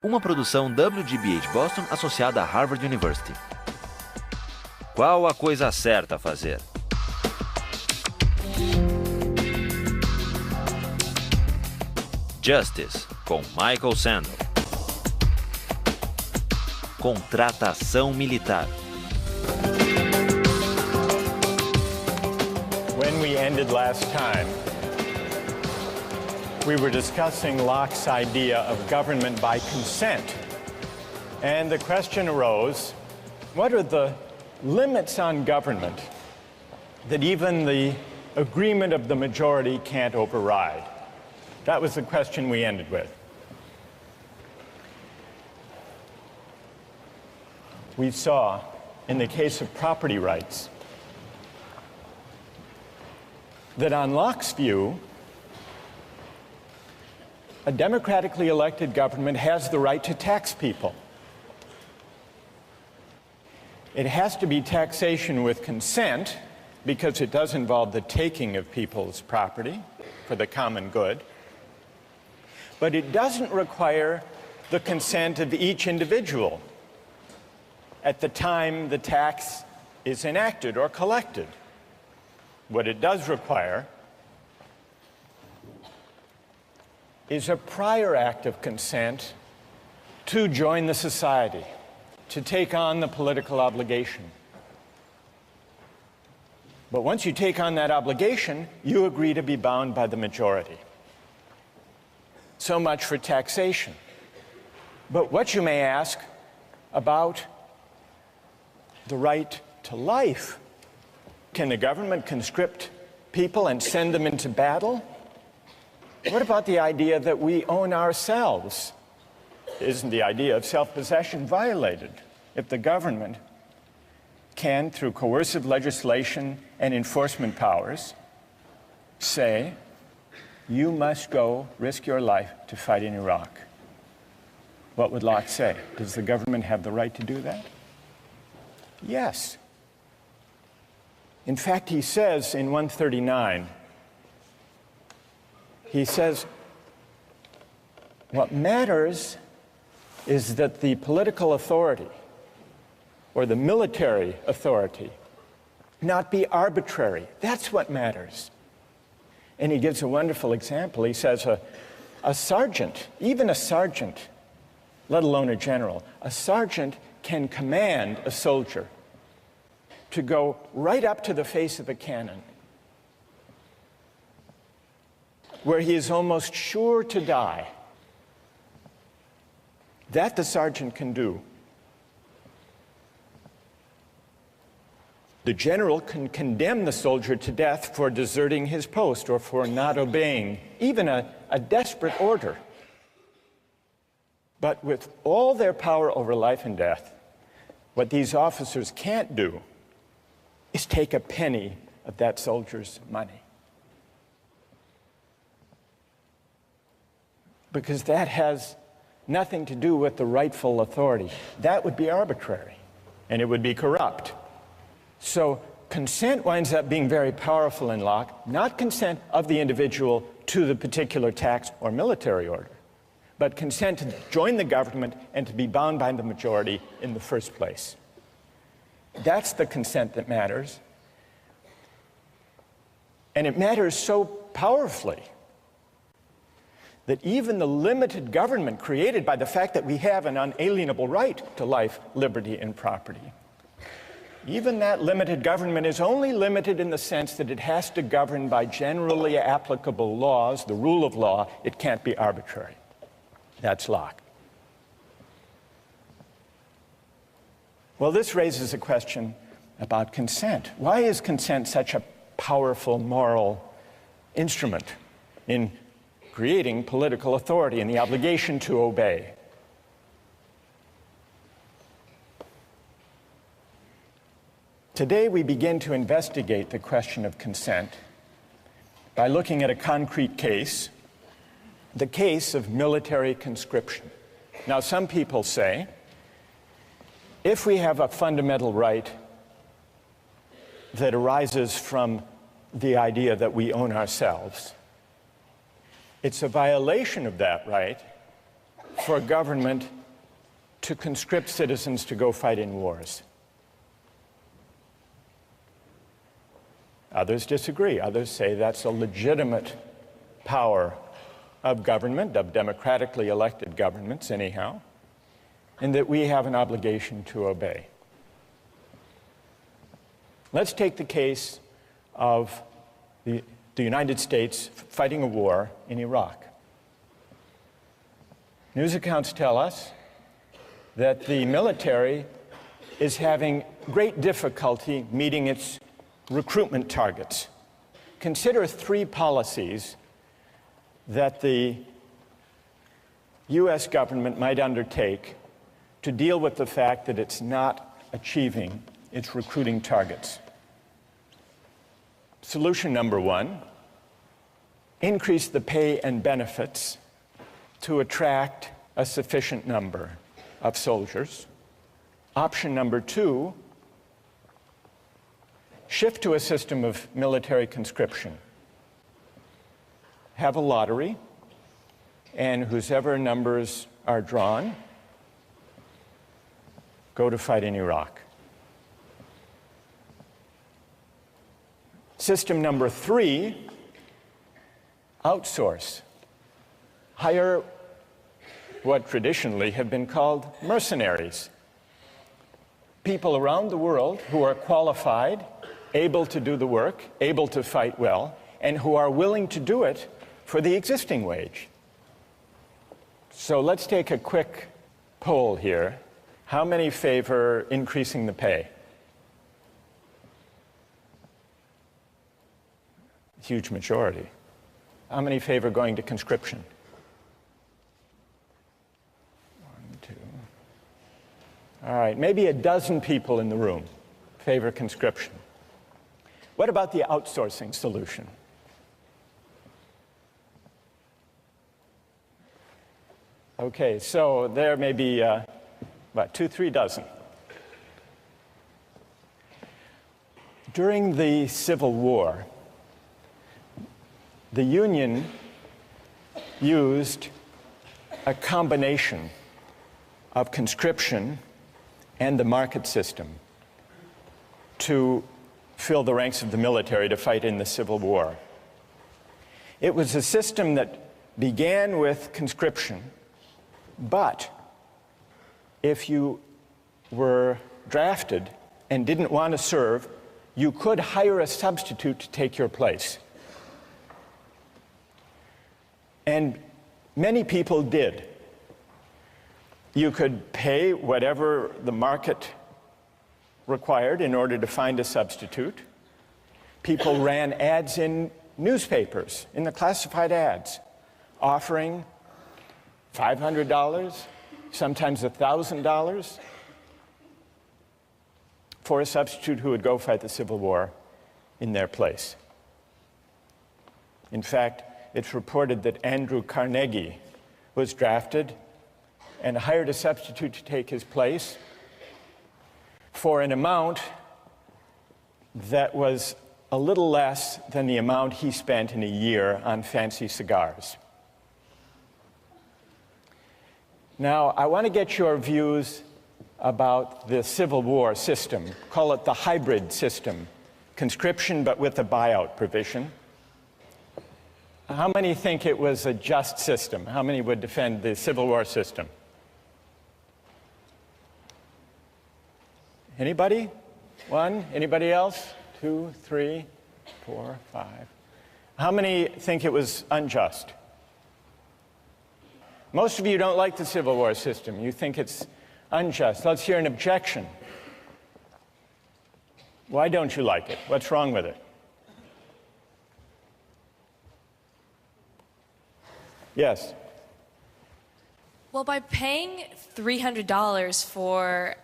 Uma produção WGBH Boston associada a Harvard University. Qual a coisa certa a fazer? Justice, com Michael Sandel. Contratação militar. When we ended last time, we were discussing Locke's idea of government by consent. And the question arose, what are the limits on government that even the agreement of the majority can't override? That was the question we ended with. We saw, in the case of property rights, that on Locke's view, a democratically elected government has the right to tax people. It has to be taxation with consent because it does involve the taking of people's property for the common good. But it doesn't require the consent of each individual at the time the tax is enacted or collected. What it does require is a prior act of consent to join the society, to take on the political obligation. But once you take on that obligation, you agree to be bound by the majority. So much for taxation. But what you may ask about the right to life, can the government conscript people and send them into battle? What about the idea that we own ourselves? Isn't the idea of self-possession violated if the government can, through coercive legislation and enforcement powers, say, you must go risk your life to fight in Iraq? What would Locke say? Does the government have the right to do that? Yes. In fact, he says in 139, he says, what matters is that the political authority or the military authority not be arbitrary. That's what matters. And he gives a wonderful example. He says a sergeant, even a sergeant, let alone a general, a sergeant can command a soldier to go right up to the face of a cannon where he is almost sure to die. That the sergeant can do. The general can condemn the soldier to death for deserting his post or for not obeying even a desperate order. But with all their power over life and death, what these officers can't do is take a penny of that soldier's money. Because that has nothing to do with the rightful authority. That would be arbitrary, and it would be corrupt. So consent winds up being very powerful in Locke, not consent of the individual to the particular tax or military order, but consent to join the government and to be bound by the majority in the first place. That's the consent that matters. And it matters so powerfully that even the limited government created by the fact that we have an unalienable right to life, liberty, and property, even that limited government is only limited in the sense that it has to govern by generally applicable laws, the rule of law. It can't be arbitrary. That's Locke. Well, this raises a question about consent. Why is consent such a powerful moral instrument in creating political authority and the obligation to obey? Today, we begin to investigate the question of consent by looking at a concrete case, the case of military conscription. Now, some people say, if we have a fundamental right that arises from the idea that we own ourselves, it's a violation of that right for government to conscript citizens to go fight in wars. Others disagree. Others say that's a legitimate power of government, of democratically elected governments anyhow, and that we have an obligation to obey. Let's take the case of the United States fighting a war in Iraq. News accounts tell us that the military is having great difficulty meeting its recruitment targets. Consider three policies that the U.S. government might undertake to deal with the fact that it's not achieving its recruiting targets. Solution number one, increase the pay and benefits to attract a sufficient number of soldiers. Option number two, shift to a system of military conscription. Have a lottery, and whosever numbers are drawn go to fight in Iraq. System number three, outsource. Hire what traditionally have been called mercenaries. People around the world who are qualified, able to do the work, able to fight well, and who are willing to do it for the existing wage. So let's take a quick poll here. How many favor increasing the pay? Huge majority. How many favor going to conscription? 1, 2. All right, maybe a dozen people in the room favor conscription. What about the outsourcing solution? Okay, so there may be about 2-3 dozen. During the Civil War, the Union used a combination of conscription and the market system to fill the ranks of the military to fight in the Civil War. It was a system that began with conscription, but if you were drafted and didn't want to serve, you could hire a substitute to take your place. And many people did. You could pay whatever the market required in order to find a substitute. People ran ads in newspapers, in the classified ads, offering $500, sometimes $1,000 for a substitute who would go fight the Civil War in their place. In fact, it's reported that Andrew Carnegie was drafted and hired a substitute to take his place for an amount that was a little less than the amount he spent in a year on fancy cigars. Now, I want to get your views about the Civil War system. Call it the hybrid system, conscription but with a buyout provision. How many think it was a just system? How many would defend the Civil War system? Anybody? One? Anybody else? 2, 3, 4, 5. How many think it was unjust? Most of you don't like the Civil War system. You think it's unjust. Let's hear an objection. Why don't you like it? What's wrong with it? Yes. Well, by paying $300 for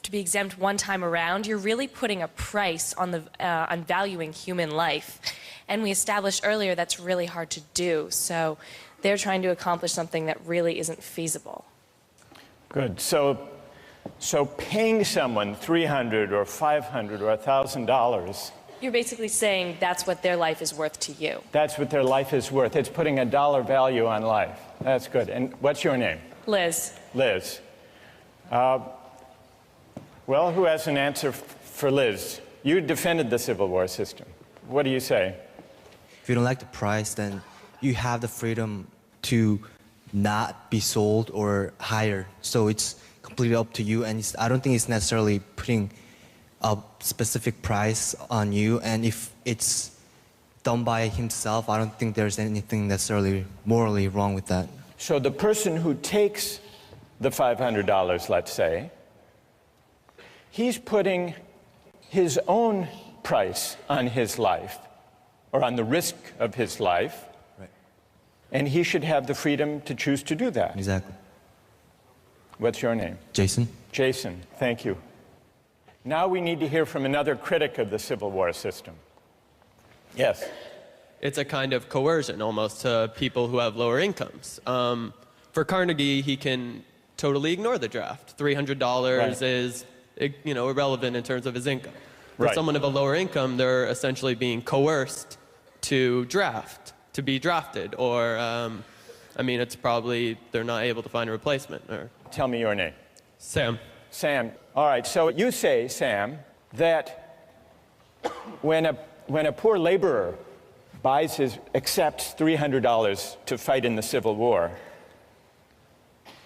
to be exempt one time around, you're really putting a price on on valuing human life. And we established earlier that's really hard to do. So they're trying to accomplish something that really isn't feasible. Good. So paying someone $300 or $500 or $1,000. You're basically saying that's what their life is worth to you. That's what their life is worth. It's putting a dollar value on life. That's good. And what's your name? Liz. Liz. Well, who has an answer for Liz? You defended the Civil War system. What do you say? If you don't like the price, then you have the freedom to not be sold or hire. So it's completely up to you, and I don't think it's necessarily putting a specific price on you. And if it's done by himself, I don't think there's anything necessarily morally wrong with that. So the person who takes the $500, let's say, he's putting his own price on his life, or on the risk of his life, Right. and he should have the freedom to choose to do that. Exactly. What's your name? Jason? Jason, thank you. Now we need to hear from another critic of the Civil War system. Yes. It's a kind of coercion almost to people who have lower incomes. For Carnegie, he can totally ignore the draft. $300 Right. is, irrelevant in terms of his income. For Right. someone of a lower income, they're essentially being coerced to be drafted, or, it's probably they're not able to find a replacement. Or Tell me your name. Sam. Sam. All right, so you say, Sam, that when a poor laborer accepts $300 to fight in the Civil War,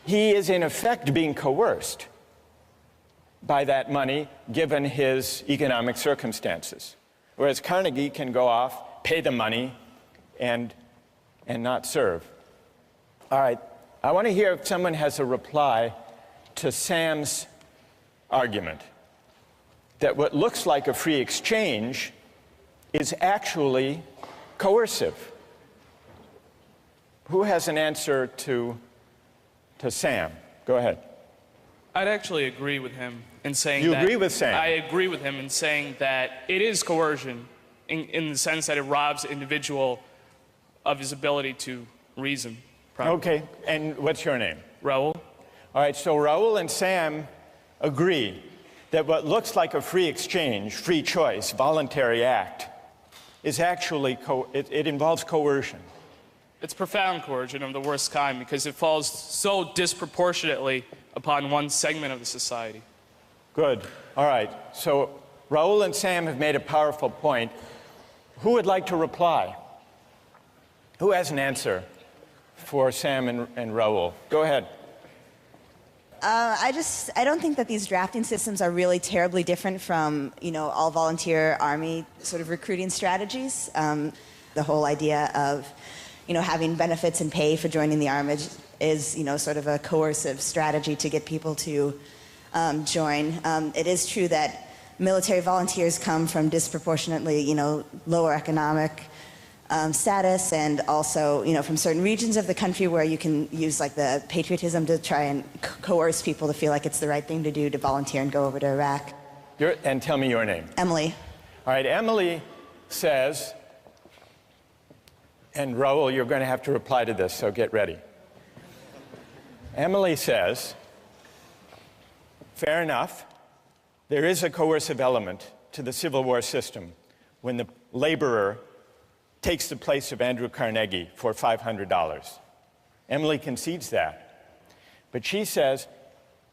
he is in effect being coerced by that money given his economic circumstances. Whereas Carnegie can go off, pay the money, and not serve. All right, I want to hear if someone has a reply to Sam's argument that what looks like a free exchange is actually coercive. Who has an answer to Sam? Go ahead. I'd actually agree with him in saying You that... agree with Sam? I agree with him in saying that it is coercion in the sense that it robs the individual of his ability to reason. Okay, and what's your name? Raul? All right, so Raul and Sam agree that what looks like a free exchange, free choice, voluntary act, is actually, it involves coercion. It's profound coercion of the worst kind because it falls so disproportionately upon one segment of the society. Good. All right. So Raul and Sam have made a powerful point. Who would like to reply? Who has an answer for Sam and Raul? Go ahead. I don't think that these drafting systems are really terribly different from, all volunteer army sort of recruiting strategies. The whole idea of, having benefits and pay for joining the army is, sort of a coercive strategy to get people to join. It is true that military volunteers come from disproportionately, lower economic status, and also, from certain regions of the country where you can use like the patriotism to try and coerce people to feel like it's the right thing to do to volunteer and go over to Iraq. And tell me your name. Emily. All right, Emily says, and Raul, you're going to have to reply to this, so get ready. Emily says, fair enough, there is a coercive element to the Civil War system when the laborer takes the place of Andrew Carnegie for $500. Emily concedes that. But she says,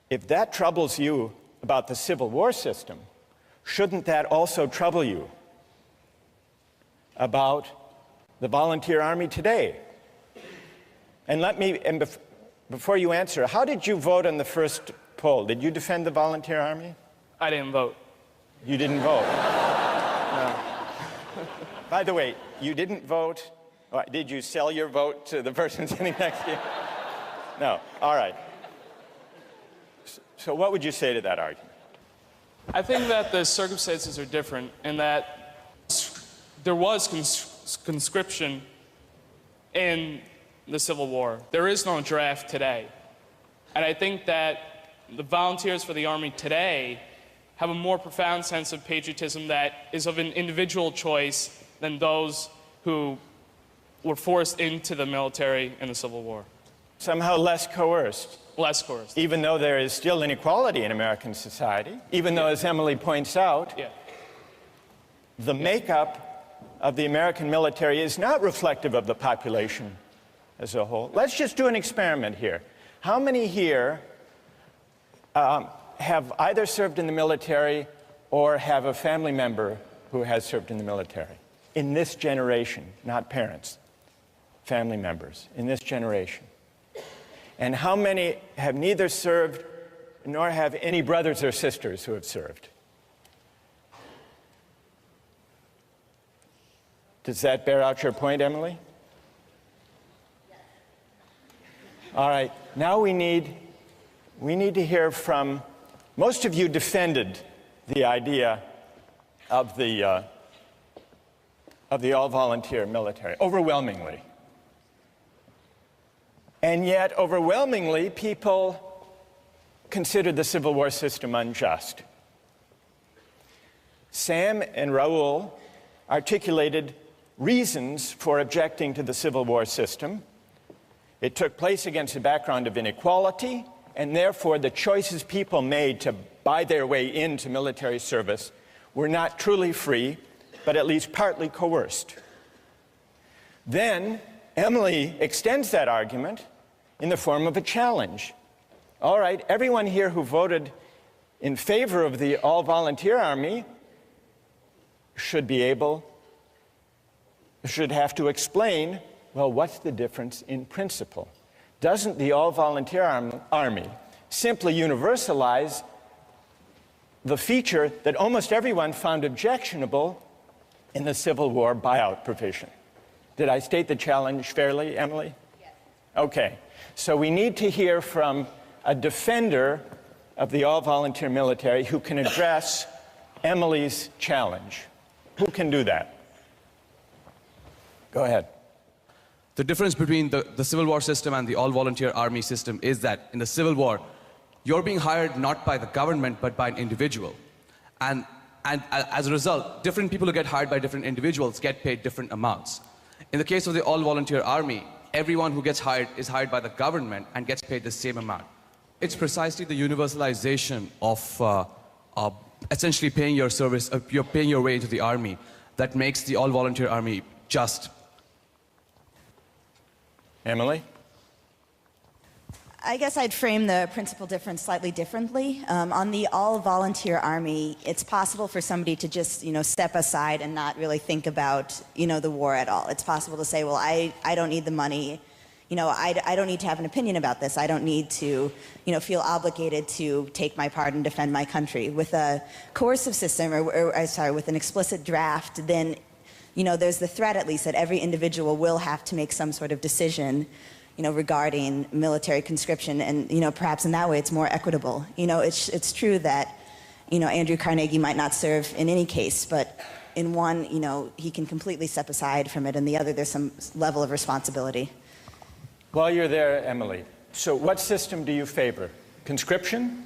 if that troubles you about the Civil War system, shouldn't that also trouble you about the volunteer army today? And before you answer, how did you vote on the first poll? Did you defend the volunteer army? I didn't vote. You didn't vote? No. By the way, you didn't vote. Did you sell your vote to the person sitting next to you? No. All right. So what would you say to that argument? I think that the circumstances are different in that there was conscription in the Civil War. There is no draft today. And I think that the volunteers for the Army today have a more profound sense of patriotism that is of an individual choice than those who were forced into the military in the Civil War. Somehow less coerced. Less coerced. Even though there is still inequality in American society, even though, as Emily points out, the makeup of the American military is not reflective of the population as a whole. Let's just do an experiment here. How many here have either served in the military or have a family member who has served in the military. In this generation, not parents, family members, in this generation. And how many have neither served nor have any brothers or sisters who have served? Does that bear out your point, Emily? All right, now we need to hear from, most of you defended the idea of the all-volunteer military, overwhelmingly. And yet, overwhelmingly, people considered the Civil War system unjust. Sam and Raul articulated reasons for objecting to the Civil War system. It took place against a background of inequality, and therefore the choices people made to buy their way into military service were not truly free, but at least partly coerced. Then Emily extends that argument in the form of a challenge. All right, everyone here who voted in favor of the all-volunteer army should have to explain, well, what's the difference in principle? Doesn't the all-volunteer army simply universalize the feature that almost everyone found objectionable in the Civil War buyout provision? Did I state the challenge fairly, Emily? Yes. Okay, so we need to hear from a defender of the all-volunteer military who can address Emily's challenge. Who can do that? Go ahead. The difference between the Civil War system and the all-volunteer army system is that in the Civil War, you're being hired not by the government, but by an individual. And as a result, different people who get hired by different individuals get paid different amounts. In the case of the all-volunteer army, everyone who gets hired is hired by the government and gets paid the same amount. It's precisely the universalization of essentially paying your service, you're paying your way into the army, that makes the all-volunteer army just. Emily? I guess I'd frame the principal difference slightly differently. On the all-volunteer army, it's possible for somebody to just, step aside and not really think about, the war at all. It's possible to say, well, I don't need the money. I don't need to have an opinion about this. I don't need to, feel obligated to take my part and defend my country. With a coercive system, with an explicit draft, then, there's the threat, at least, that every individual will have to make some sort of decision regarding military conscription, and perhaps in that way it's more equitable. It's true that Andrew Carnegie might not serve in any case, but in one he can completely step aside from it, and the other there's some level of responsibility. While you're there, Emily, so what system do you favor? Conscription?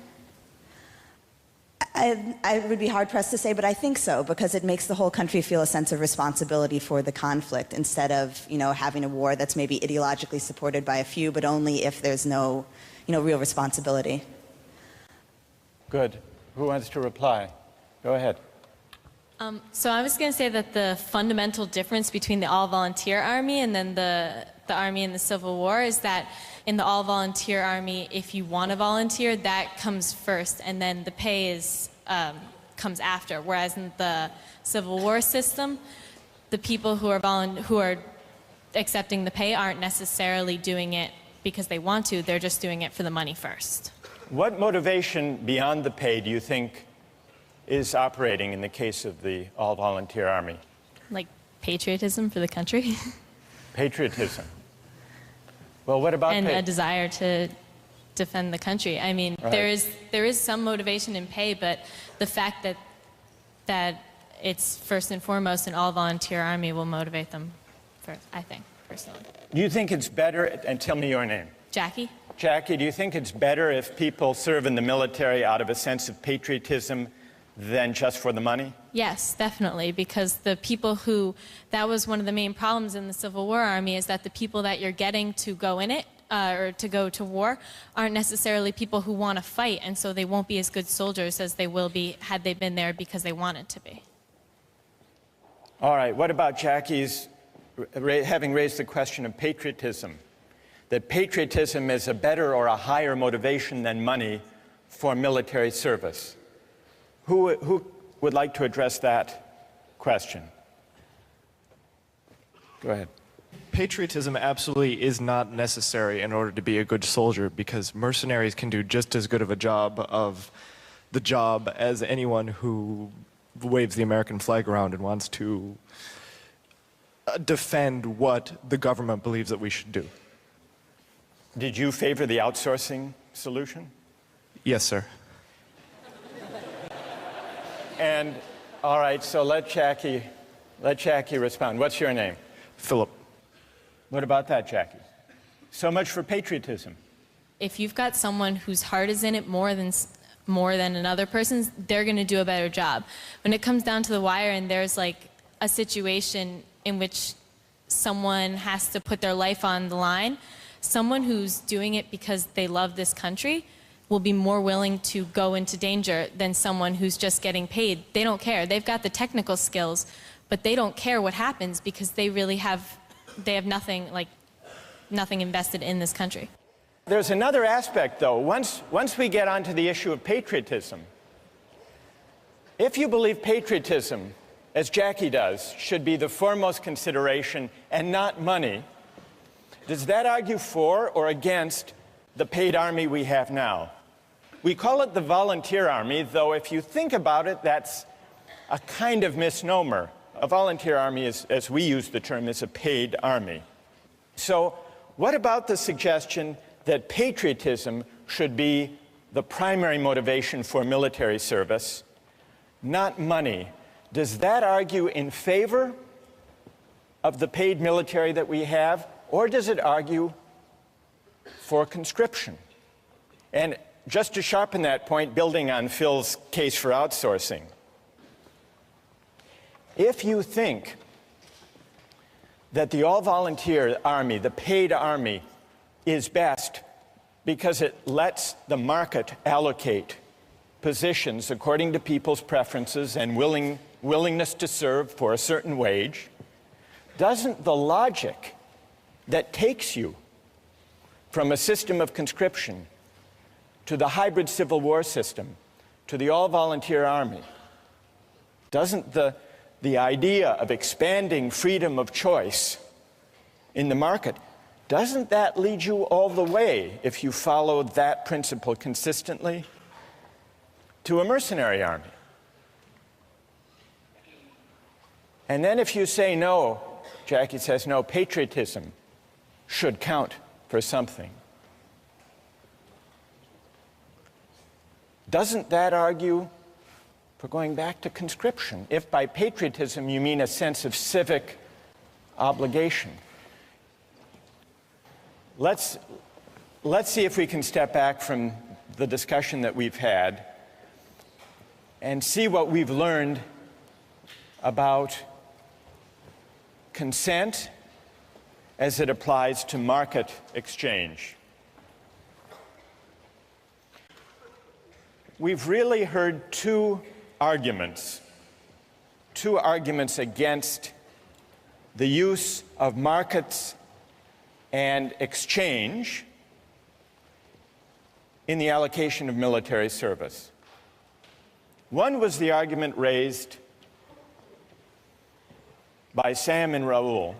I would be hard-pressed to say, but I think so, because it makes the whole country feel a sense of responsibility for the conflict, instead of, having a war that's maybe ideologically supported by a few, but only if there's no, real responsibility. Good. Who wants to reply? Go ahead. So I was going to say that the fundamental difference between the all-volunteer army and then the army in the Civil War is that in the all-volunteer army, if you want to volunteer, that comes first, and then the pay comes after. Whereas in the Civil War system, the people who are accepting the pay aren't necessarily doing it because they want to. They're just doing it for the money first. What motivation beyond the pay do you think is operating in the case of the all-volunteer army? Like patriotism for the country. Patriotism. Well, what about and pay? a desire to defend the country. I mean, Right. there is some motivation in pay, but the fact that it's first and foremost an all-volunteer army will motivate them first, I think, personally. Do you think it's better, and tell me your name. Jackie? Jackie, do you think it's better if people serve in the military out of a sense of patriotism than just for the money? Yes, definitely, because the people that was one of the main problems in the Civil War Army, is that the people that you're getting to go in it, or to go to war, aren't necessarily people who want to fight, and so they won't be as good soldiers as they will be had they been there because they wanted to be. All right, what about Jackie's having raised the question of patriotism? That patriotism is a better or a higher motivation than money for military service? Who would like to address that question? Go ahead. Patriotism absolutely is not necessary in order to be a good soldier, because mercenaries can do just as good of a job as anyone who waves the American flag around and wants to defend what the government believes that we should do. Did you favor the outsourcing solution? Yes, sir. And all right, so let Jackie respond. What's your name? Philip. What about that, Jackie? So much for patriotism. If you've got someone whose heart is in it more than another person's, they're going to do a better job. When it comes down to the wire and there's like a situation in which someone has to put their life on the line, someone who's doing it because they love this country will be more willing to go into danger than someone who's just getting paid. They don't care. They've got the technical skills, but they don't care what happens because they have nothing invested in this country. There's another aspect, though. Once we get onto the issue of patriotism, if you believe patriotism, as Jackie does, should be the foremost consideration and not money, does that argue for or against the paid army we have now? We call it the volunteer army, though if you think about it, that's a kind of misnomer. A volunteer army, as we use the term, is a paid army. So what about the suggestion that patriotism should be the primary motivation for military service, not money? Does that argue in favor of the paid military that we have, or does it argue for conscription? And just to sharpen that point, building on Phil's case for outsourcing, if you think that the all-volunteer army, the paid army, is best because it lets the market allocate positions according to people's preferences and willingness to serve for a certain wage, doesn't the logic that takes you from a system of conscription to the hybrid Civil War system, to the all-volunteer army, doesn't the idea of expanding freedom of choice in the market, doesn't that lead you all the way, if you follow that principle consistently, to a mercenary army? And then if you say no, Jackie says no, patriotism should count for something, doesn't that argue for going back to conscription, if by patriotism you mean a sense of civic obligation? Let's see if we can step back from the discussion that we've had and see what we've learned about consent as it applies to market exchange. We've really heard two arguments against the use of markets and exchange in the allocation of military service. One was the argument raised by Sam and Raul,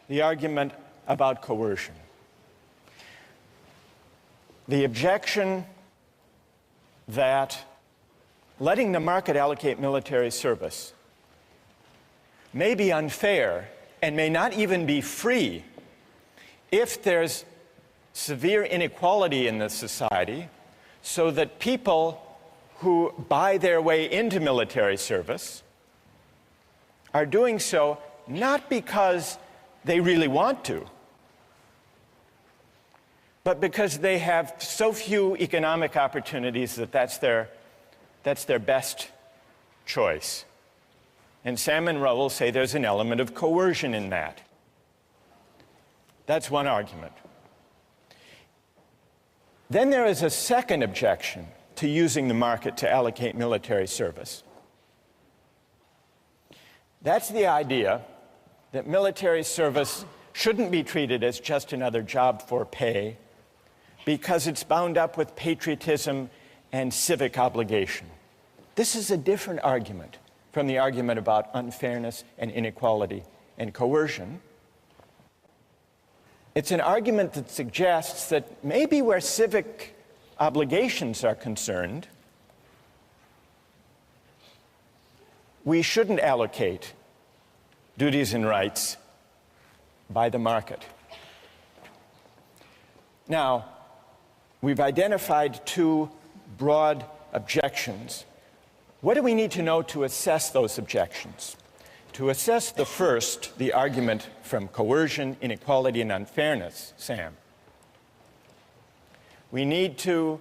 the argument about coercion. The objection that letting the market allocate military service may be unfair and may not even be free if there's severe inequality in the society, so that people who buy their way into military service are doing so not because they really want to, but because they have so few economic opportunities that that's their best choice. And Sam and Raul say there's an element of coercion in that. That's one argument. Then there is a second objection to using the market to allocate military service. That's the idea that military service shouldn't be treated as just another job for pay, because it's bound up with patriotism and civic obligation. This is a different argument from the argument about unfairness and inequality and coercion. It's an argument that suggests that maybe where civic obligations are concerned, we shouldn't allocate duties and rights by the market. Now, we've identified two broad objections. What do we need to know to assess those objections? To assess the first, the argument from coercion, inequality, and unfairness, Sam, we need to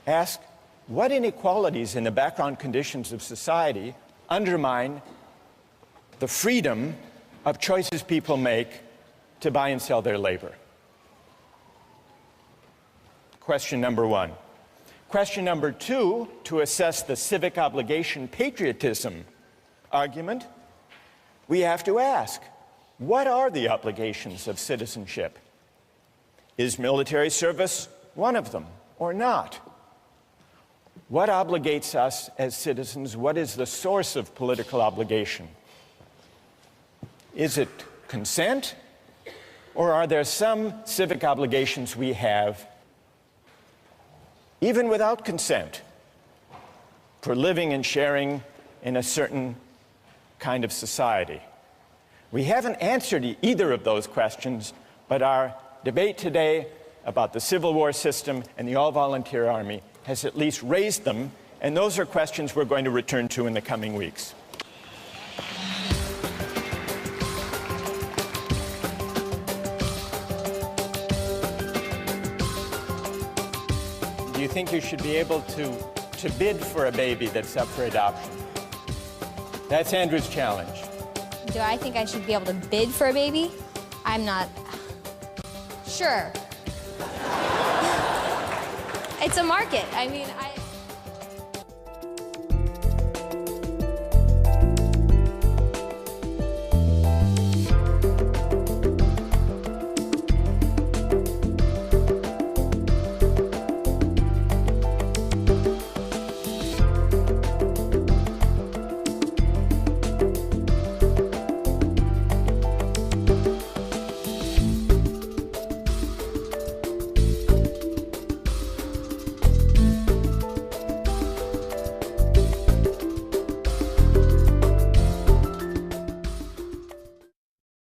ask what inequalities in the background conditions of society undermine the freedom of choices people make to buy and sell their labor. Question number one. Question number two, to assess the civic obligation patriotism argument, we have to ask, what are the obligations of citizenship? Is military service one of them or not? What obligates us as citizens? What is the source of political obligation? Is it consent, or are there some civic obligations we have even without consent, for living and sharing in a certain kind of society? We haven't answered either of those questions, but our debate today about the Civil War system and the all-volunteer army has at least raised them, and those are questions we're going to return to in the coming weeks. Do you think you should be able to bid for a baby that's up for adoption? That's Andrew's challenge. Do I think I should be able to bid for a baby? I'm not sure. It's a market. I mean,